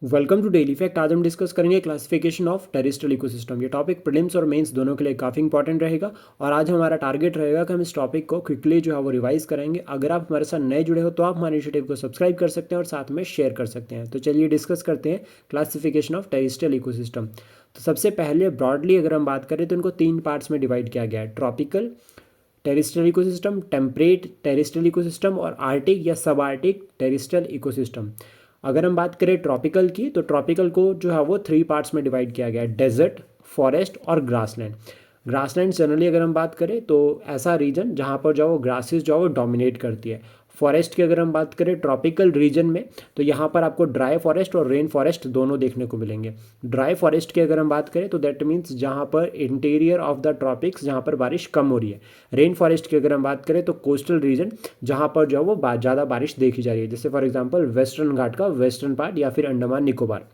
Welcome to daily fact. आज हम discuss करेंगे क्लासिफिकेशन ऑफ टेरेस्ट्रियल इकोसिस्टम। ये टॉपिक प्रीलिम्स और मेंस दोनों के लिए काफ़ी इंपॉर्टेंट रहेगा और आज हमारा टारगेट रहेगा कि हम इस टॉपिक को क्विकली जो है वो रिवाइज करेंगे। अगर आप हमारे साथ नए जुड़े हो तो आप हमारे इनिशिएटिव को सब्सक्राइब कर सकते हैं और साथ में शेयर कर सकते हैं। तो चलिए डिस्कस करते हैं क्लासिफिकेशन ऑफ टेरेस्ट्रियल इकोसिस्टम। तो सबसे पहले ब्रॉडली अगर हम बात करें तो इनको 3 पार्ट्स में डिवाइड किया गया है: tropical terrestrial ecosystem, temperate terrestrial ecosystem और आर्टिक या सब आर्टिक टेरेस्ट्रियल इकोसिस्टम। अगर हम बात करें ट्रॉपिकल की तो ट्रॉपिकल को जो है वो 3 पार्ट्स में डिवाइड किया गया है: डेजर्ट, फॉरेस्ट और ग्रासलैंड। ग्रासलैंड जनरली अगर हम बात करें तो ऐसा रीजन जहाँ पर जो वो ग्रासेस जो है वो डोमिनेट करती है। फॉरेस्ट की अगर हम बात करें ट्रॉपिकल रीजन में तो यहाँ पर आपको ड्राई फॉरेस्ट और रेन फॉरेस्ट दोनों देखने को मिलेंगे। ड्राई फॉरेस्ट की अगर हम बात करें तो दैट मीन्स जहाँ पर इंटीरियर ऑफ द ट्रॉपिक्स जहाँ पर बारिश कम हो रही है। रेन फॉरेस्ट की अगर हम बात करें तो कोस्टल रीजन जहाँ पर जो है वो ज़्यादा बारिश देखी जा रही है, जैसे फॉर एग्जांपल वेस्टर्न घाट का वेस्टर्न पार्ट या फिर अंडमान निकोबार।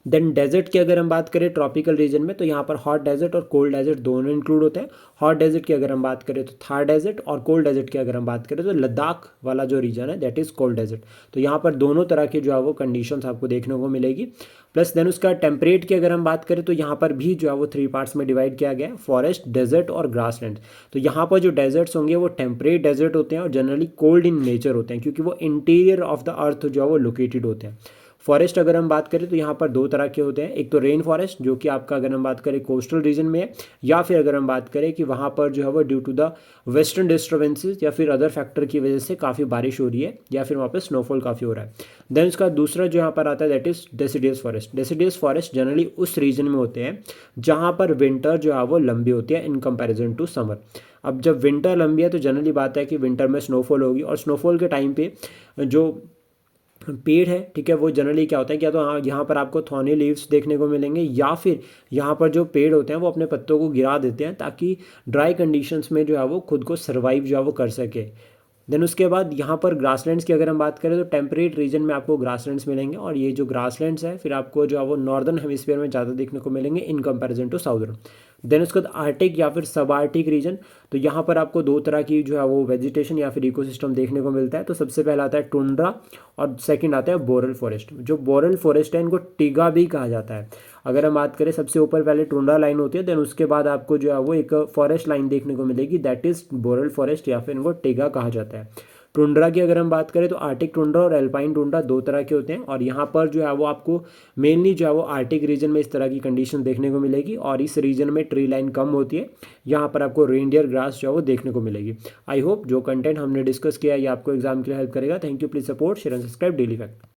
देन डेजर्ट की अगर हम बात करें ट्रॉपिकल रीजन में तो यहाँ पर हॉट डेजर्ट और कोल्ड डेजर्ट दोनों इंक्लूड होते हैं। हॉट डेजर्ट की अगर हम बात करें तो थार डेजर्ट, और कोल्ड डेजर्ट की अगर हम बात करें तो लद्दाख वाला जो रीजन है दैट इज़ कोल्ड डेजर्ट। तो यहाँ पर दोनों तरह की जो है वो कंडीशंस आपको देखने को मिलेगी। प्लस देन उसका टेम्परेट की अगर हम बात करें तो यहाँ पर भी जो है वो 3 पार्ट्स में डिवाइड किया गया है: फॉरेस्ट, डेजर्ट और ग्रासलैंड। तो यहाँ पर जो डेजर्ट्स होंगे वो टेम्परेट डेजर्ट होते हैं और जनरली कोल्ड इन नेचर होते हैं क्योंकि वो इंटीरियर ऑफ द अर्थ जो है वो लोकेटेड होते हैं। फॉरेस्ट अगर हम बात करें तो यहाँ पर 2 तरह के होते हैं: एक तो रेन फॉरेस्ट जो कि आपका अगर हम बात करें कोस्टल रीजन में है, या फिर अगर हम बात करें कि वहाँ पर जो है वो due to the western disturbances या फिर अदर फैक्टर की वजह से काफ़ी बारिश हो रही है या फिर वहाँ पर स्नोफॉल काफ़ी हो रहा है। देन उसका दूसरा जो यहाँ पर आता है that is deciduous forest. Deciduous forest generally उस रीजन में होते हैं जहाँ पर विंटर जो है वो लंबी होती है इन कंपेरिजन टू समर। अब जब विंटर लंबी है तो जनरली बात है कि विंटर में स्नोफॉल होगी और स्नोफॉल के टाइम पे जो पेड़ है, ठीक है, वो जनरली क्या होता है, क्या तो हाँ यहाँ पर आपको थॉर्नी लीव्स देखने को मिलेंगे या फिर यहाँ पर जो पेड़ होते हैं वो अपने पत्तों को गिरा देते हैं ताकि ड्राई कंडीशंस में जो है वो खुद को सर्वाइव जो है वो कर सके। देन उसके बाद यहाँ पर ग्रासलैंड्स की अगर हम बात करें तो टेम्परेट रीजन में आपको ग्रासलैंड्स मिलेंगे और ये जो ग्रासलैंड्स है फिर आपको जो है वो नॉर्दर्न हेमिस्फीयर में ज़्यादा देखने को मिलेंगे in comparison to southern. Then उसके बाद आर्टिक या फिर सब आर्टिक रीजन। तो यहाँ पर आपको 2 तरह की जो है वो वेजिटेशन या फिर इकोसिस्टम देखने को मिलता है। तो सबसे पहला आता है टुंड्रा और सेकंड आता है बोरल फॉरेस्ट। जो बोरल फॉरेस्ट है इनको टिगा भी कहा जाता है। अगर हम बात करें सबसे ऊपर पहले टुंड्रा लाइन होती है, देन उसके बाद आपको जो है वो एक फॉरेस्ट लाइन देखने को मिलेगी दैट इज़ बोरल फॉरेस्ट या फिर इनको टिगा कहा जाता है। टुंड्रा की अगर हम बात करें तो आर्टिक टुंड्रा और एल्पाइन टुंड्रा 2 तरह के होते हैं और यहाँ पर जो है वो आपको मेनली जो है वो आर्टिक रीजन में इस तरह की कंडीशन देखने को मिलेगी और इस रीजन में ट्री लाइन कम होती है। यहाँ पर आपको रेनडियर ग्रास जो है वो देखने को मिलेगी। आई होप जो कंटेंट हमने डिस्कस किया है ये आपको एग्जाम के लिए हेल्प करेगा। Thank you, please support, share and subscribe daily fact.